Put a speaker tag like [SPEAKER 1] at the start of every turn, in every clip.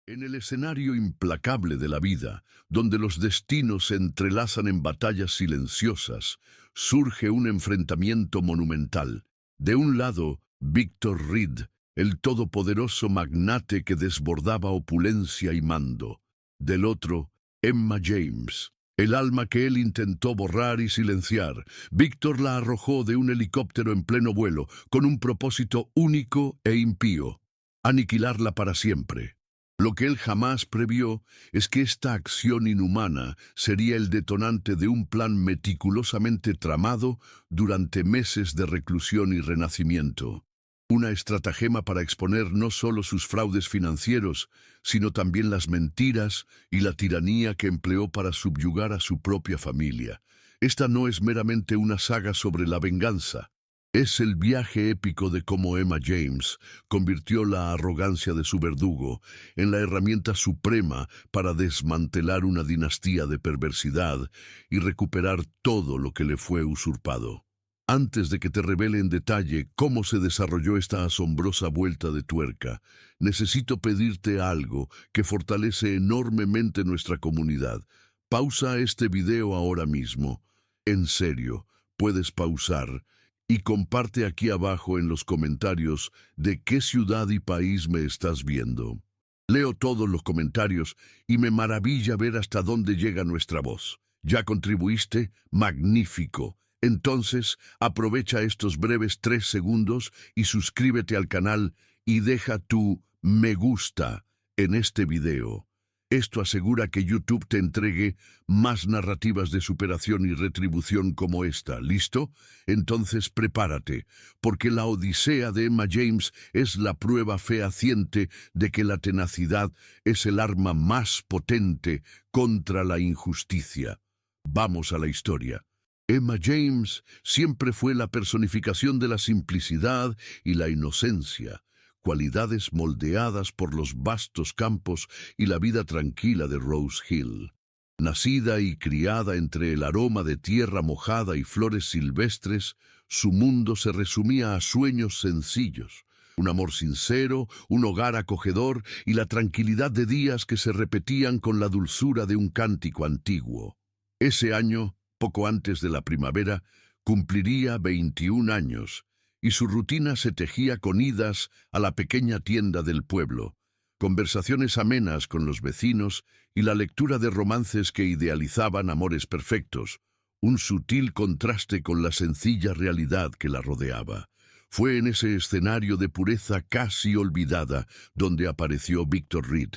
[SPEAKER 1] En el escenario implacable de la vida, donde los destinos se entrelazan en batallas silenciosas, surge un enfrentamiento monumental. De un lado, Victor Reed, el todopoderoso magnate que desbordaba opulencia y mando. Del otro, Emma James, el alma que él intentó borrar y silenciar. Victor la arrojó de un helicóptero en pleno vuelo, con un propósito único e impío: aniquilarla para siempre. Lo que él jamás previó es que esta acción inhumana sería el detonante de un plan meticulosamente tramado durante meses de reclusión y renacimiento. Una estratagema para exponer no solo sus fraudes financieros, sino también las mentiras y la tiranía que empleó para subyugar a su propia familia. Esta no es meramente una saga sobre la venganza. Es el viaje épico de cómo Emma James convirtió la arrogancia de su verdugo en la herramienta suprema para desmantelar una dinastía de perversidad y recuperar todo lo que le fue usurpado. Antes de que te revele en detalle cómo se desarrolló esta asombrosa vuelta de tuerca, necesito pedirte algo que fortalece enormemente nuestra comunidad. Pausa este video ahora mismo. En serio, puedes pausar y comparte aquí abajo en los comentarios de qué ciudad y país me estás viendo. Leo todos los comentarios y me maravilla ver hasta dónde llega nuestra voz. ¿Ya contribuiste? ¡Magnífico! Entonces, aprovecha estos breves 3 segundos y suscríbete al canal y deja tu me gusta en este video. Esto asegura que YouTube te entregue más narrativas de superación y retribución como esta. ¿Listo? Entonces prepárate, porque la odisea de Emma James es la prueba fehaciente de que la tenacidad es el arma más potente contra la injusticia. Vamos a la historia. Emma James siempre fue la personificación de la simplicidad y la inocencia, cualidades moldeadas por los vastos campos y la vida tranquila de Rose Hill. Nacida y criada entre el aroma de tierra mojada y flores silvestres, su mundo se resumía a sueños sencillos: un amor sincero, un hogar acogedor y la tranquilidad de días que se repetían con la dulzura de un cántico antiguo. Ese año, poco antes de la primavera, cumpliría 21 años, y su rutina se tejía con idas a la pequeña tienda del pueblo, conversaciones amenas con los vecinos y la lectura de romances que idealizaban amores perfectos, un sutil contraste con la sencilla realidad que la rodeaba. Fue en ese escenario de pureza casi olvidada donde apareció Victor Reed,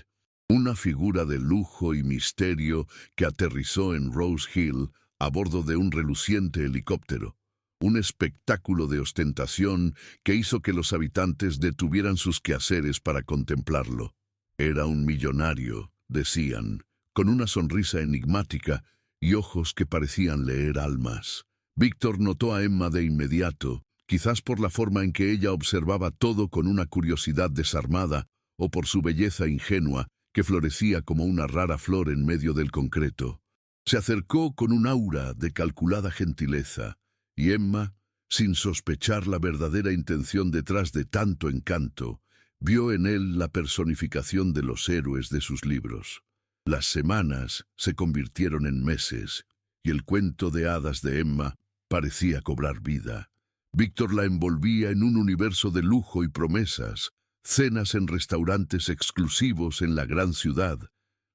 [SPEAKER 1] una figura de lujo y misterio que aterrizó en Rose Hill a bordo de un reluciente helicóptero. Un espectáculo de ostentación que hizo que los habitantes detuvieran sus quehaceres para contemplarlo. Era un millonario, decían, con una sonrisa enigmática y ojos que parecían leer almas. Víctor notó a Emma de inmediato, quizás por la forma en que ella observaba todo con una curiosidad desarmada, o por su belleza ingenua, que florecía como una rara flor en medio del concreto. Se acercó con un aura de calculada gentileza, y Emma, sin sospechar la verdadera intención detrás de tanto encanto, vio en él la personificación de los héroes de sus libros. Las semanas se convirtieron en meses, y el cuento de hadas de Emma parecía cobrar vida. Víctor la envolvía en un universo de lujo y promesas, cenas en restaurantes exclusivos en la gran ciudad,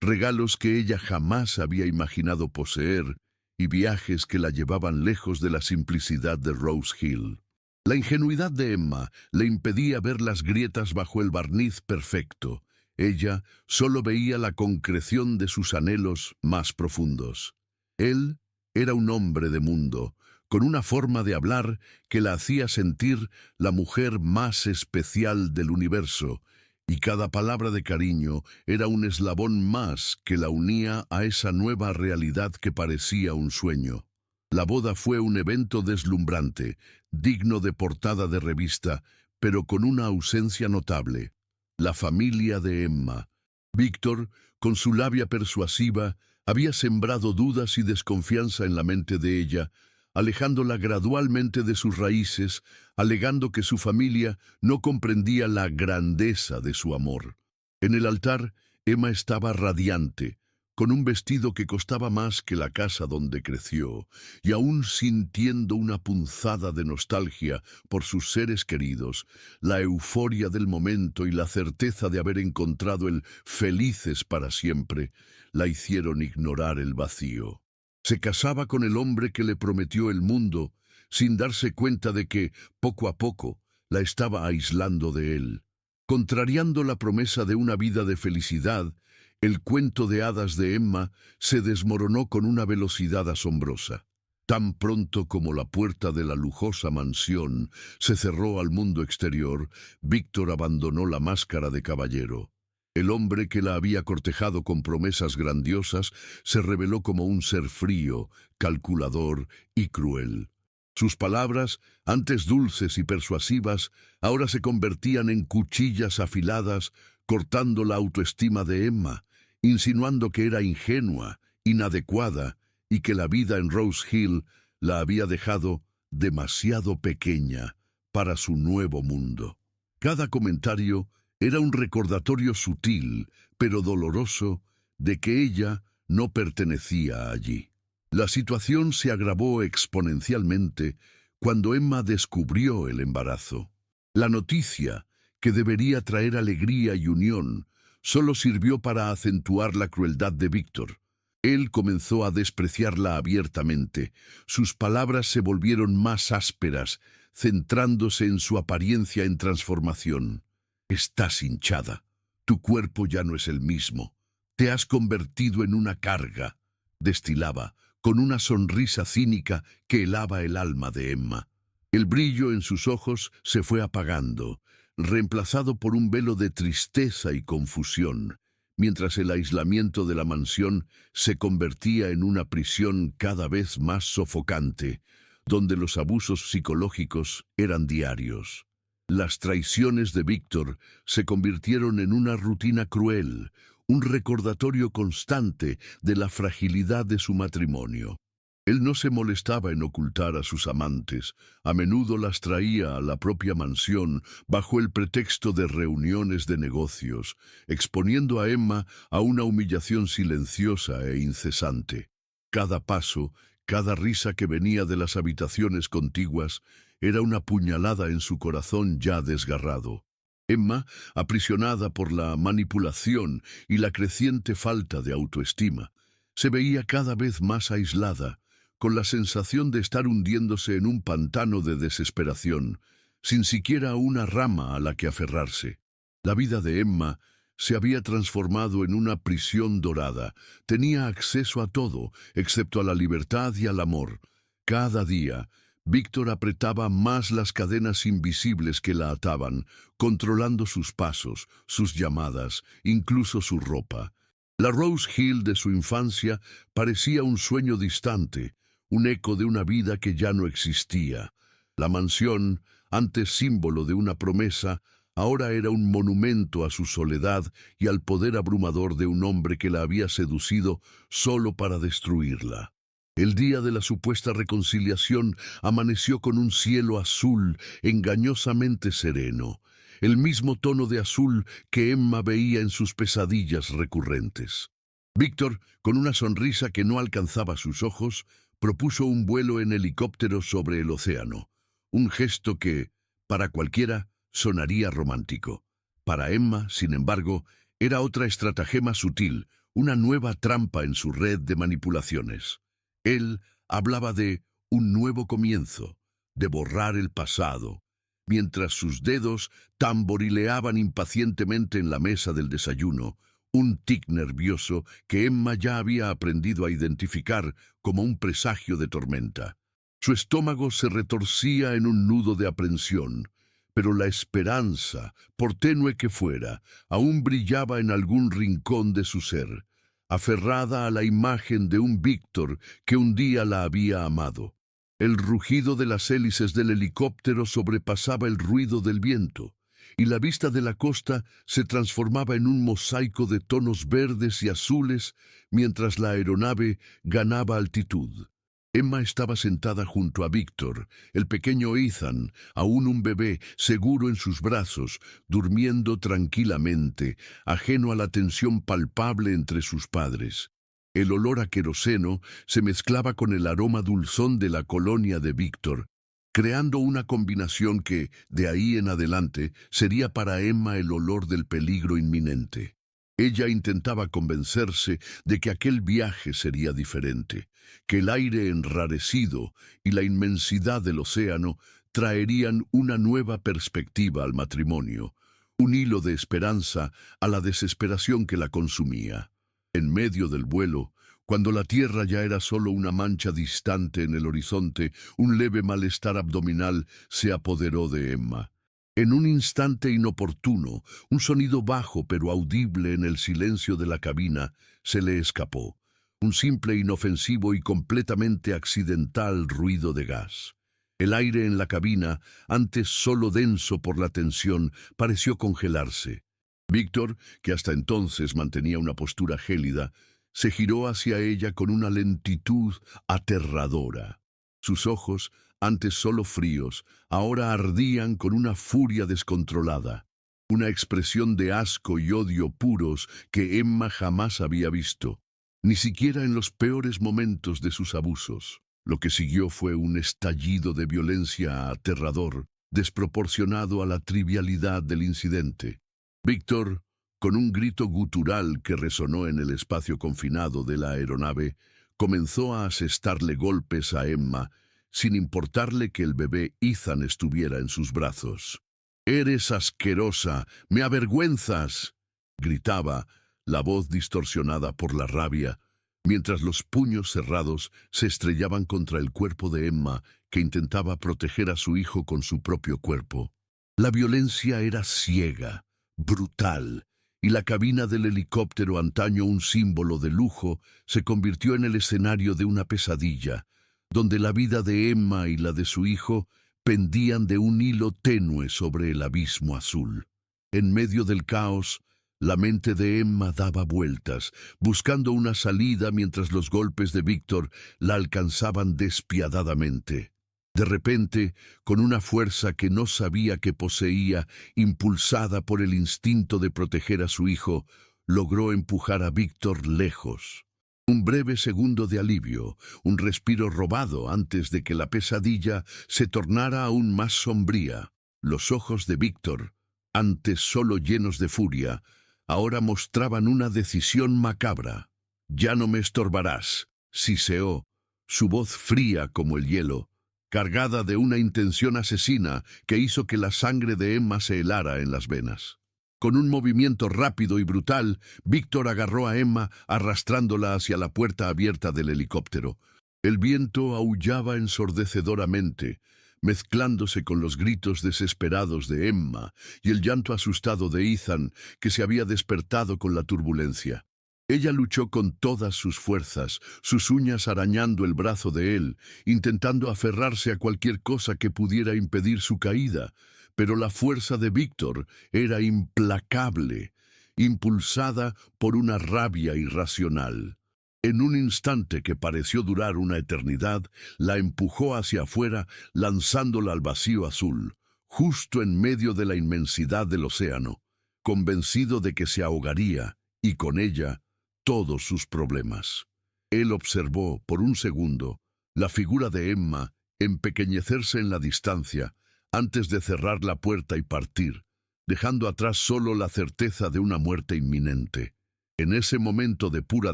[SPEAKER 1] regalos que ella jamás había imaginado poseer y viajes que la llevaban lejos de la simplicidad de Rose Hill. La ingenuidad de Emma le impedía ver las grietas bajo el barniz perfecto. Ella solo veía la concreción de sus anhelos más profundos. Él era un hombre de mundo, con una forma de hablar que la hacía sentir la mujer más especial del universo, y cada palabra de cariño era un eslabón más que la unía a esa nueva realidad que parecía un sueño. La boda fue un evento deslumbrante, digno de portada de revista, pero con una ausencia notable: la familia de Emma. Víctor, con su labia persuasiva, había sembrado dudas y desconfianza en la mente de ella, alejándola gradualmente de sus raíces, alegando que su familia no comprendía la grandeza de su amor. En el altar, Emma estaba radiante, con un vestido que costaba más que la casa donde creció, y aún sintiendo una punzada de nostalgia por sus seres queridos, la euforia del momento y la certeza de haber encontrado el felices para siempre, la hicieron ignorar el vacío. Se casaba con el hombre que le prometió el mundo, sin darse cuenta de que, poco a poco, la estaba aislando de él. Contrariando la promesa de una vida de felicidad, el cuento de hadas de Emma se desmoronó con una velocidad asombrosa. Tan pronto como la puerta de la lujosa mansión se cerró al mundo exterior, Víctor abandonó la máscara de caballero. El hombre que la había cortejado con promesas grandiosas se reveló como un ser frío, calculador y cruel. Sus palabras, antes dulces y persuasivas, ahora se convertían en cuchillas afiladas, cortando la autoestima de Emma, insinuando que era ingenua, inadecuada, y que la vida en Rose Hill la había dejado demasiado pequeña para su nuevo mundo. Cada comentario era un recordatorio sutil, pero doloroso, de que ella no pertenecía allí. La situación se agravó exponencialmente cuando Emma descubrió el embarazo. La noticia, que debería traer alegría y unión, solo sirvió para acentuar la crueldad de Víctor. Él comenzó a despreciarla abiertamente. Sus palabras se volvieron más ásperas, centrándose en su apariencia en transformación. Estás hinchada. Tu cuerpo ya no es el mismo. Te has convertido en una carga, destilaba, con una sonrisa cínica que helaba el alma de Emma. El brillo en sus ojos se fue apagando, reemplazado por un velo de tristeza y confusión, mientras el aislamiento de la mansión se convertía en una prisión cada vez más sofocante, donde los abusos psicológicos eran diarios. Las traiciones de Víctor se convirtieron en una rutina cruel, un recordatorio constante de la fragilidad de su matrimonio. Él no se molestaba en ocultar a sus amantes, a menudo las traía a la propia mansión bajo el pretexto de reuniones de negocios, exponiendo a Emma a una humillación silenciosa e incesante. Cada paso, cada risa que venía de las habitaciones contiguas, era una puñalada en su corazón ya desgarrado. Emma, aprisionada por la manipulación y la creciente falta de autoestima, se veía cada vez más aislada, con la sensación de estar hundiéndose en un pantano de desesperación, sin siquiera una rama a la que aferrarse. La vida de Emma se había transformado en una prisión dorada. Tenía acceso a todo, excepto a la libertad y al amor. Cada día, Víctor apretaba más las cadenas invisibles que la ataban, controlando sus pasos, sus llamadas, incluso su ropa. La Rose Hill de su infancia parecía un sueño distante, un eco de una vida que ya no existía. La mansión, antes símbolo de una promesa, ahora era un monumento a su soledad y al poder abrumador de un hombre que la había seducido solo para destruirla. El día de la supuesta reconciliación amaneció con un cielo azul engañosamente sereno, el mismo tono de azul que Emma veía en sus pesadillas recurrentes. Víctor, con una sonrisa que no alcanzaba sus ojos, propuso un vuelo en helicóptero sobre el océano, un gesto que, para cualquiera, sonaría romántico. Para Emma, sin embargo, era otra estratagema sutil, una nueva trampa en su red de manipulaciones. Él hablaba de un nuevo comienzo, de borrar el pasado, mientras sus dedos tamborileaban impacientemente en la mesa del desayuno, un tic nervioso que Emma ya había aprendido a identificar como un presagio de tormenta. Su estómago se retorcía en un nudo de aprensión, pero la esperanza, por tenue que fuera, aún brillaba en algún rincón de su ser, aferrada a la imagen de un Víctor que un día la había amado. El rugido de las hélices del helicóptero sobrepasaba el ruido del viento, y la vista de la costa se transformaba en un mosaico de tonos verdes y azules mientras la aeronave ganaba altitud. Emma estaba sentada junto a Víctor, el pequeño Ethan, aún un bebé, seguro en sus brazos, durmiendo tranquilamente, ajeno a la tensión palpable entre sus padres. El olor a queroseno se mezclaba con el aroma dulzón de la colonia de Víctor, creando una combinación que, de ahí en adelante, sería para Emma el olor del peligro inminente. Ella intentaba convencerse de que aquel viaje sería diferente, que el aire enrarecido y la inmensidad del océano traerían una nueva perspectiva al matrimonio, un hilo de esperanza a la desesperación que la consumía. En medio del vuelo, cuando la tierra ya era solo una mancha distante en el horizonte, un leve malestar abdominal se apoderó de Emma. En un instante inoportuno, un sonido bajo pero audible en el silencio de la cabina se le escapó. Un simple, inofensivo y completamente accidental ruido de gas. El aire en la cabina, antes solo denso por la tensión, pareció congelarse. Víctor, que hasta entonces mantenía una postura gélida, se giró hacia ella con una lentitud aterradora. Sus ojos, antes solo fríos, ahora ardían con una furia descontrolada, una expresión de asco y odio puros que Emma jamás había visto, ni siquiera en los peores momentos de sus abusos. Lo que siguió fue un estallido de violencia aterrador, desproporcionado a la trivialidad del incidente. Víctor, con un grito gutural que resonó en el espacio confinado de la aeronave, comenzó a asestarle golpes a Emma, sin importarle que el bebé Ethan estuviera en sus brazos. «¡Eres asquerosa! ¡Me avergüenzas!», gritaba, la voz distorsionada por la rabia, mientras los puños cerrados se estrellaban contra el cuerpo de Emma, que intentaba proteger a su hijo con su propio cuerpo. La violencia era ciega, brutal, y la cabina del helicóptero, antaño un símbolo de lujo, se convirtió en el escenario de una pesadilla, donde la vida de Emma y la de su hijo pendían de un hilo tenue sobre el abismo azul. En medio del caos, la mente de Emma daba vueltas, buscando una salida mientras los golpes de Víctor la alcanzaban despiadadamente. De repente, con una fuerza que no sabía que poseía, impulsada por el instinto de proteger a su hijo, logró empujar a Víctor lejos. Un breve segundo de alivio, un respiro robado antes de que la pesadilla se tornara aún más sombría. Los ojos de Víctor, antes solo llenos de furia, ahora mostraban una decisión macabra. «Ya no me estorbarás», siseó, su voz fría como el hielo, cargada de una intención asesina que hizo que la sangre de Emma se helara en las venas. Con un movimiento rápido y brutal, Víctor agarró a Emma, arrastrándola hacia la puerta abierta del helicóptero. El viento aullaba ensordecedoramente, mezclándose con los gritos desesperados de Emma y el llanto asustado de Ethan, que se había despertado con la turbulencia. Ella luchó con todas sus fuerzas, sus uñas arañando el brazo de él, intentando aferrarse a cualquier cosa que pudiera impedir su caída, pero la fuerza de Víctor era implacable, impulsada por una rabia irracional. En un instante que pareció durar una eternidad, la empujó hacia afuera, lanzándola al vacío azul, justo en medio de la inmensidad del océano, convencido de que se ahogaría, y con ella, todos sus problemas. Él observó, por un segundo, la figura de Emma empequeñecerse en la distancia, antes de cerrar la puerta y partir, dejando atrás solo la certeza de una muerte inminente. En ese momento de pura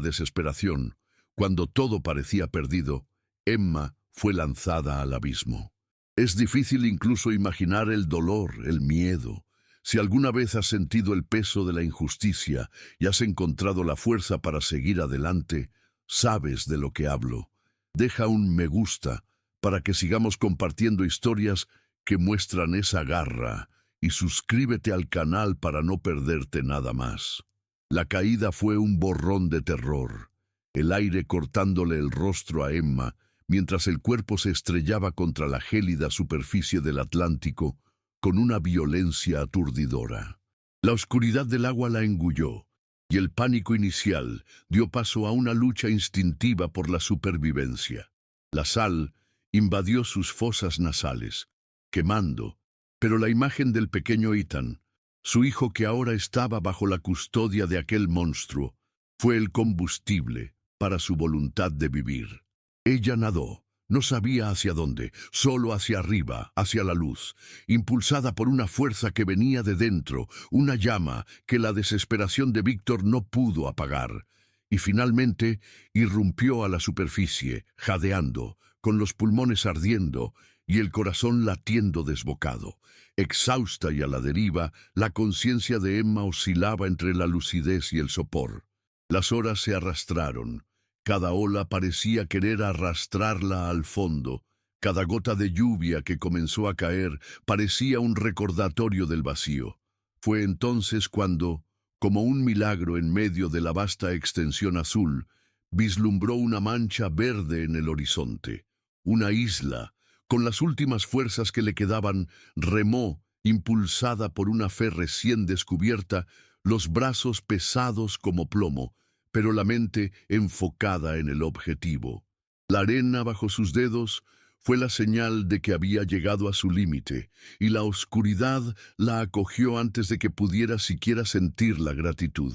[SPEAKER 1] desesperación, cuando todo parecía perdido, Emma fue lanzada al abismo. Es difícil incluso imaginar el dolor, el miedo. Si alguna vez has sentido el peso de la injusticia y has encontrado la fuerza para seguir adelante, sabes de lo que hablo. Deja un me gusta para que sigamos compartiendo historias que muestran esa garra y suscríbete al canal para no perderte nada más. La caída fue un borrón de terror, el aire cortándole el rostro a Emma, mientras el cuerpo se estrellaba contra la gélida superficie del Atlántico con una violencia aturdidora. La oscuridad del agua la engulló, y el pánico inicial dio paso a una lucha instintiva por la supervivencia. La sal invadió sus fosas nasales, quemando, pero la imagen del pequeño Ethan, su hijo que ahora estaba bajo la custodia de aquel monstruo, fue el combustible para su voluntad de vivir. Ella nadó, no sabía hacia dónde, solo hacia arriba, hacia la luz, impulsada por una fuerza que venía de dentro, una llama que la desesperación de Víctor no pudo apagar, y finalmente irrumpió a la superficie, jadeando, con los pulmones ardiendo y el corazón latiendo desbocado. Exhausta y a la deriva, la conciencia de Emma oscilaba entre la lucidez y el sopor. Las horas se arrastraron. Cada ola parecía querer arrastrarla al fondo. Cada gota de lluvia que comenzó a caer parecía un recordatorio del vacío. Fue entonces cuando, como un milagro en medio de la vasta extensión azul, vislumbró una mancha verde en el horizonte. Una isla, con las últimas fuerzas que le quedaban, remó, impulsada por una fe recién descubierta, los brazos pesados como plomo, pero la mente enfocada en el objetivo. La arena bajo sus dedos fue la señal de que había llegado a su límite, y la oscuridad la acogió antes de que pudiera siquiera sentir la gratitud.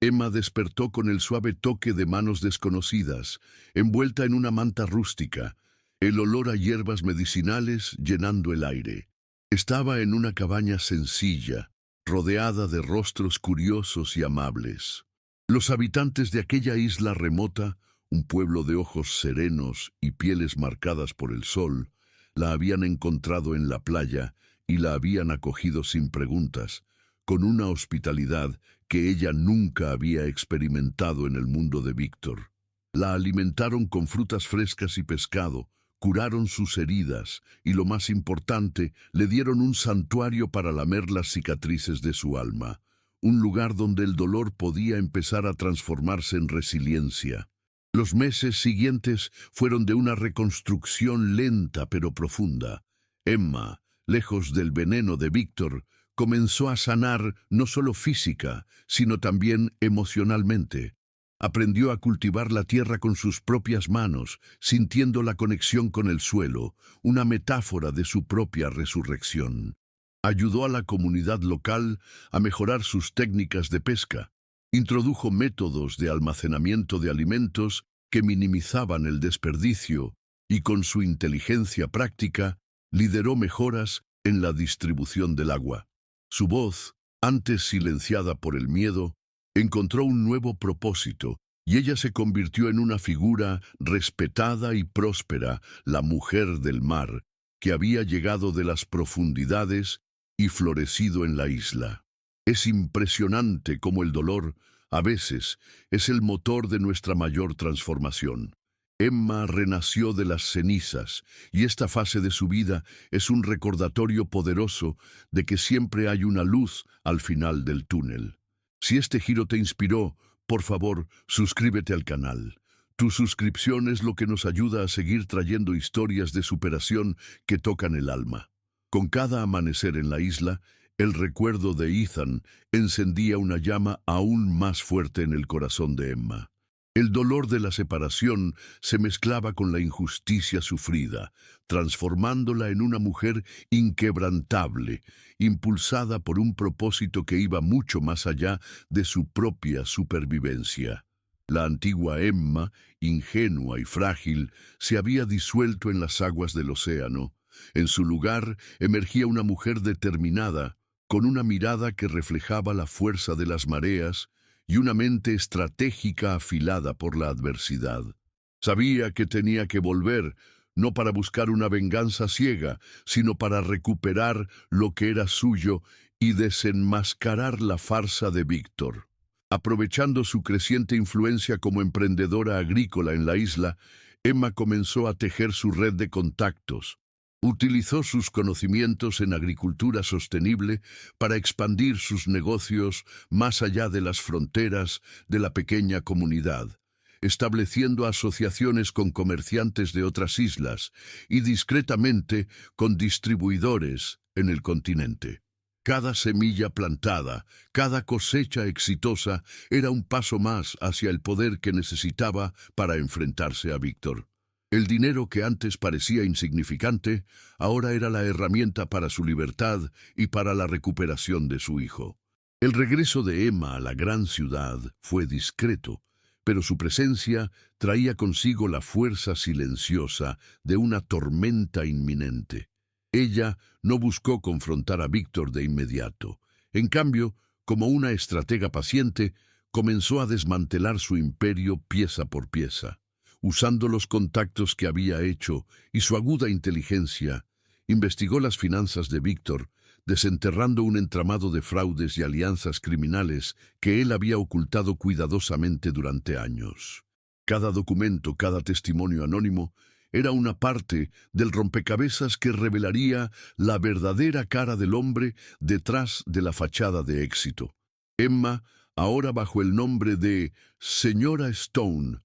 [SPEAKER 1] Emma despertó con el suave toque de manos desconocidas, envuelta en una manta rústica, el olor a hierbas medicinales llenando el aire. Estaba en una cabaña sencilla, rodeada de rostros curiosos y amables. Los habitantes de aquella isla remota, un pueblo de ojos serenos y pieles marcadas por el sol, la habían encontrado en la playa y la habían acogido sin preguntas, con una hospitalidad que ella nunca había experimentado en el mundo de Víctor. La alimentaron con frutas frescas y pescado, curaron sus heridas y, lo más importante, le dieron un santuario para lamer las cicatrices de su alma, un lugar donde el dolor podía empezar a transformarse en resiliencia. Los meses siguientes fueron de una reconstrucción lenta pero profunda. Emma, lejos del veneno de Víctor, comenzó a sanar no solo física, sino también emocionalmente. Aprendió a cultivar la tierra con sus propias manos, sintiendo la conexión con el suelo, una metáfora de su propia resurrección. Ayudó a la comunidad local a mejorar sus técnicas de pesca. Introdujo métodos de almacenamiento de alimentos que minimizaban el desperdicio y, con su inteligencia práctica, lideró mejoras en la distribución del agua. Su voz, antes silenciada por el miedo, encontró un nuevo propósito, y ella se convirtió en una figura respetada y próspera, la mujer del mar, que había llegado de las profundidades y florecido en la isla. Es impresionante cómo el dolor, a veces, es el motor de nuestra mayor transformación. Emma renació de las cenizas, y esta fase de su vida es un recordatorio poderoso de que siempre hay una luz al final del túnel. Si este giro te inspiró, por favor, suscríbete al canal. Tu suscripción es lo que nos ayuda a seguir trayendo historias de superación que tocan el alma. Con cada amanecer en la isla, el recuerdo de Ethan encendía una llama aún más fuerte en el corazón de Emma. El dolor de la separación se mezclaba con la injusticia sufrida, transformándola en una mujer inquebrantable, impulsada por un propósito que iba mucho más allá de su propia supervivencia. La antigua Emma, ingenua y frágil, se había disuelto en las aguas del océano. En su lugar emergía una mujer determinada, con una mirada que reflejaba la fuerza de las mareas y una mente estratégica afilada por la adversidad. Sabía que tenía que volver, no para buscar una venganza ciega, sino para recuperar lo que era suyo y desenmascarar la farsa de Víctor. Aprovechando su creciente influencia como emprendedora agrícola en la isla, Emma comenzó a tejer su red de contactos. Utilizó sus conocimientos en agricultura sostenible para expandir sus negocios más allá de las fronteras de la pequeña comunidad, estableciendo asociaciones con comerciantes de otras islas y discretamente con distribuidores en el continente. Cada semilla plantada, cada cosecha exitosa era un paso más hacia el poder que necesitaba para enfrentarse a Víctor. El dinero que antes parecía insignificante, ahora era la herramienta para su libertad y para la recuperación de su hijo. El regreso de Emma a la gran ciudad fue discreto, pero su presencia traía consigo la fuerza silenciosa de una tormenta inminente. Ella no buscó confrontar a Víctor de inmediato. En cambio, como una estratega paciente, comenzó a desmantelar su imperio pieza por pieza. Usando los contactos que había hecho y su aguda inteligencia, investigó las finanzas de Víctor, desenterrando un entramado de fraudes y alianzas criminales que él había ocultado cuidadosamente durante años. Cada documento, cada testimonio anónimo, era una parte del rompecabezas que revelaría la verdadera cara del hombre detrás de la fachada de éxito. Emma, ahora bajo el nombre de Señora Stone,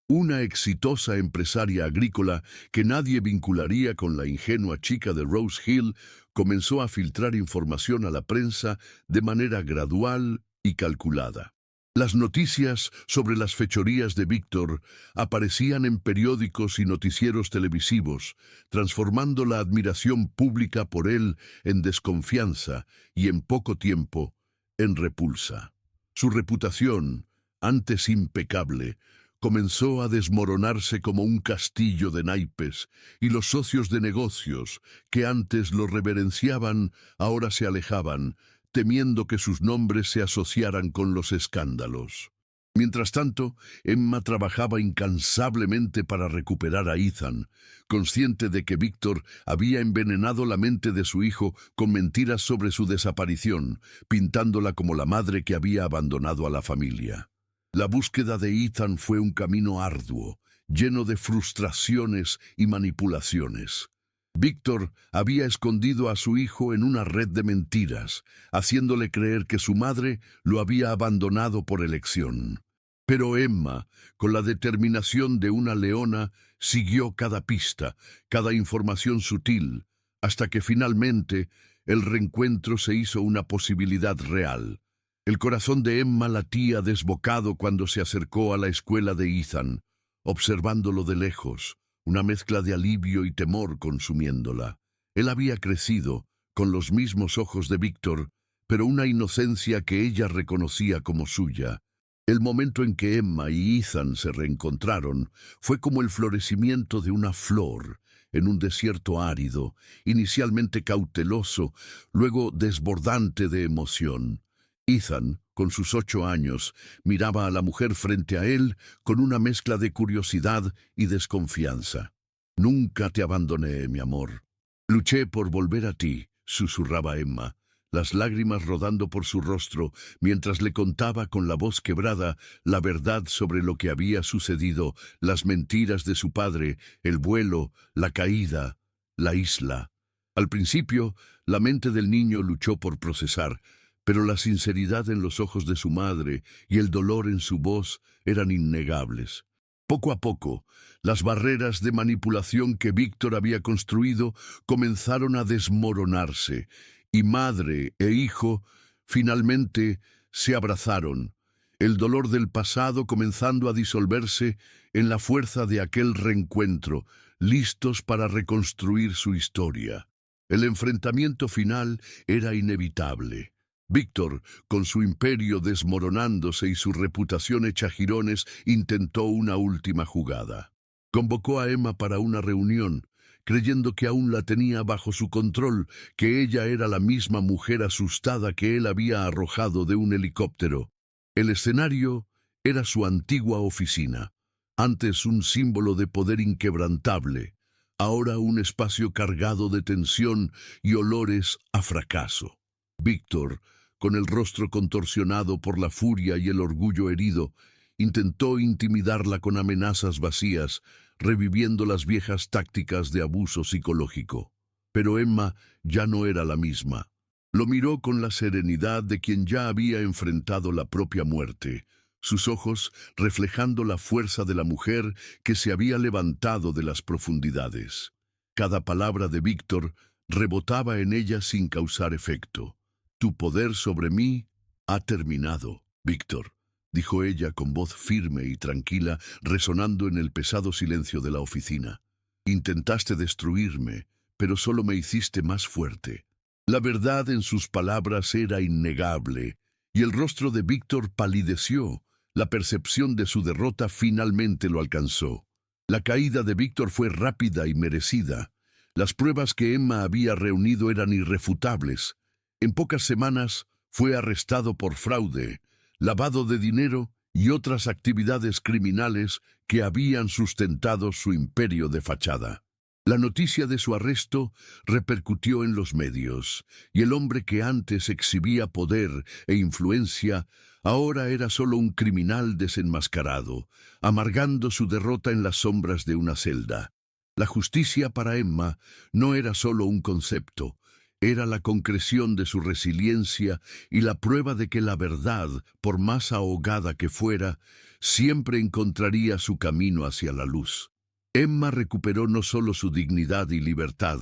[SPEAKER 1] una exitosa empresaria agrícola que nadie vincularía con la ingenua chica de Rose Hill, comenzó a filtrar información a la prensa de manera gradual y calculada. Las noticias sobre las fechorías de Víctor aparecían en periódicos y noticieros televisivos, transformando la admiración pública por él en desconfianza y en poco tiempo en repulsa. Su reputación, antes impecable, comenzó a desmoronarse como un castillo de naipes, y los socios de negocios, que antes lo reverenciaban, ahora se alejaban, temiendo que sus nombres se asociaran con los escándalos. Mientras tanto, Emma trabajaba incansablemente para recuperar a Ethan, consciente de que Víctor había envenenado la mente de su hijo con mentiras sobre su desaparición, pintándola como la madre que había abandonado a la familia. La búsqueda de Ethan fue un camino arduo, lleno de frustraciones y manipulaciones. Víctor había escondido a su hijo en una red de mentiras, haciéndole creer que su madre lo había abandonado por elección. Pero Emma, con la determinación de una leona, siguió cada pista, cada información sutil, hasta que finalmente el reencuentro se hizo una posibilidad real. El corazón de Emma latía desbocado cuando se acercó a la escuela de Ethan, observándolo de lejos, una mezcla de alivio y temor consumiéndola. Él había crecido, con los mismos ojos de Víctor, pero una inocencia que ella reconocía como suya. El momento en que Emma y Ethan se reencontraron fue como el florecimiento de una flor en un desierto árido, inicialmente cauteloso, luego desbordante de emoción. Ethan, con sus 8 años, miraba a la mujer frente a él con una mezcla de curiosidad y desconfianza. «Nunca te abandoné, mi amor. Luché por volver a ti», susurraba Emma, las lágrimas rodando por su rostro mientras le contaba con la voz quebrada la verdad sobre lo que había sucedido, las mentiras de su padre, el vuelo, la caída, la isla. Al principio, la mente del niño luchó por procesar, pero la sinceridad en los ojos de su madre y el dolor en su voz eran innegables. Poco a poco, las barreras de manipulación que Víctor había construido comenzaron a desmoronarse, y madre e hijo finalmente se abrazaron, el dolor del pasado comenzando a disolverse en la fuerza de aquel reencuentro, listos para reconstruir su historia. El enfrentamiento final era inevitable. Víctor, con su imperio desmoronándose y su reputación hecha jirones, intentó una última jugada. Convocó a Emma para una reunión, creyendo que aún la tenía bajo su control, que ella era la misma mujer asustada que él había arrojado de un helicóptero. El escenario era su antigua oficina, antes un símbolo de poder inquebrantable, ahora un espacio cargado de tensión y olores a fracaso. Víctor, con el rostro contorsionado por la furia y el orgullo herido, intentó intimidarla con amenazas vacías, reviviendo las viejas tácticas de abuso psicológico. Pero Emma ya no era la misma. Lo miró con la serenidad de quien ya había enfrentado la propia muerte, sus ojos reflejando la fuerza de la mujer que se había levantado de las profundidades. Cada palabra de Víctor rebotaba en ella sin causar efecto. «Tu poder sobre mí ha terminado, Víctor», dijo ella con voz firme y tranquila, resonando en el pesado silencio de la oficina. Intentaste destruirme, pero solo me hiciste más fuerte. La verdad en sus palabras era innegable, y el rostro de Víctor palideció. La percepción de su derrota finalmente lo alcanzó. La caída de Víctor fue rápida y merecida. Las pruebas que Emma había reunido eran irrefutables. En pocas semanas fue arrestado por fraude, lavado de dinero y otras actividades criminales que habían sustentado su imperio de fachada. La noticia de su arresto repercutió en los medios, y el hombre que antes exhibía poder e influencia ahora era solo un criminal desenmascarado, amargando su derrota en las sombras de una celda. La justicia para Emma no era solo un concepto, era la concreción de su resiliencia y la prueba de que la verdad, por más ahogada que fuera, siempre encontraría su camino hacia la luz. Emma recuperó no solo su dignidad y libertad,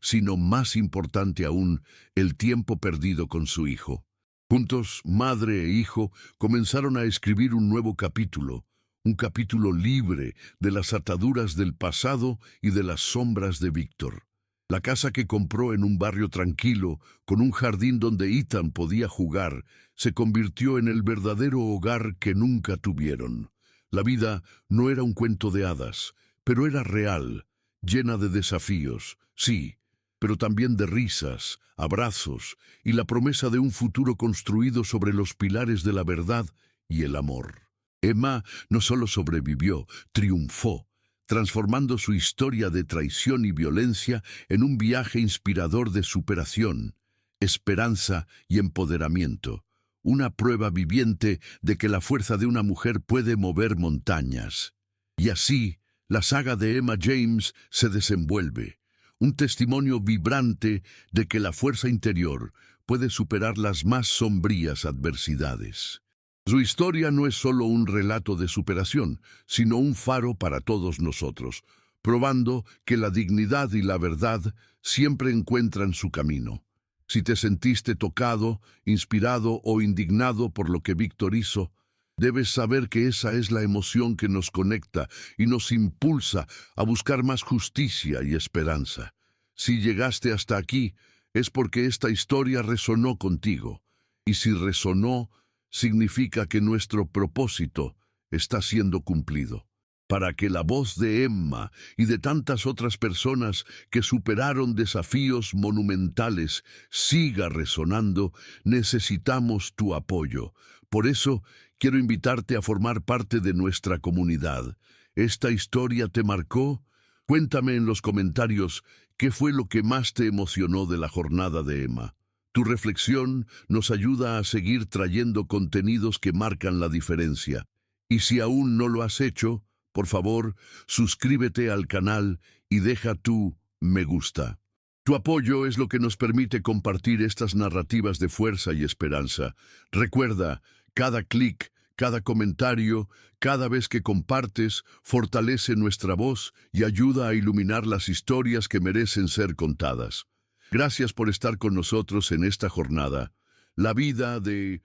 [SPEAKER 1] sino, más importante aún, el tiempo perdido con su hijo. Juntos, madre e hijo comenzaron a escribir un nuevo capítulo, un capítulo libre de las ataduras del pasado y de las sombras de Víctor. La casa que compró en un barrio tranquilo, con un jardín donde Ethan podía jugar, se convirtió en el verdadero hogar que nunca tuvieron. La vida no era un cuento de hadas, pero era real, llena de desafíos, sí, pero también de risas, abrazos y la promesa de un futuro construido sobre los pilares de la verdad y el amor. Emma no solo sobrevivió, triunfó, transformando su historia de traición y violencia en un viaje inspirador de superación, esperanza y empoderamiento, una prueba viviente de que la fuerza de una mujer puede mover montañas. Y así, la saga de Emma James se desenvuelve, un testimonio vibrante de que la fuerza interior puede superar las más sombrías adversidades. Su historia no es solo un relato de superación, sino un faro para todos nosotros, probando que la dignidad y la verdad siempre encuentran su camino. Si te sentiste tocado, inspirado o indignado por lo que Víctor hizo, debes saber que esa es la emoción que nos conecta y nos impulsa a buscar más justicia y esperanza. Si llegaste hasta aquí, es porque esta historia resonó contigo, y si resonó, significa que nuestro propósito está siendo cumplido. Para que la voz de Emma y de tantas otras personas que superaron desafíos monumentales siga resonando, necesitamos tu apoyo. Por eso, quiero invitarte a formar parte de nuestra comunidad. ¿Esta historia te marcó? Cuéntame en los comentarios qué fue lo que más te emocionó de la jornada de Emma. Tu reflexión nos ayuda a seguir trayendo contenidos que marcan la diferencia. Y si aún no lo has hecho, por favor, suscríbete al canal y deja tu me gusta. Tu apoyo es lo que nos permite compartir estas narrativas de fuerza y esperanza. Recuerda, cada clic, cada comentario, cada vez que compartes, fortalece nuestra voz y ayuda a iluminar las historias que merecen ser contadas. Gracias por estar con nosotros en esta jornada. La vida de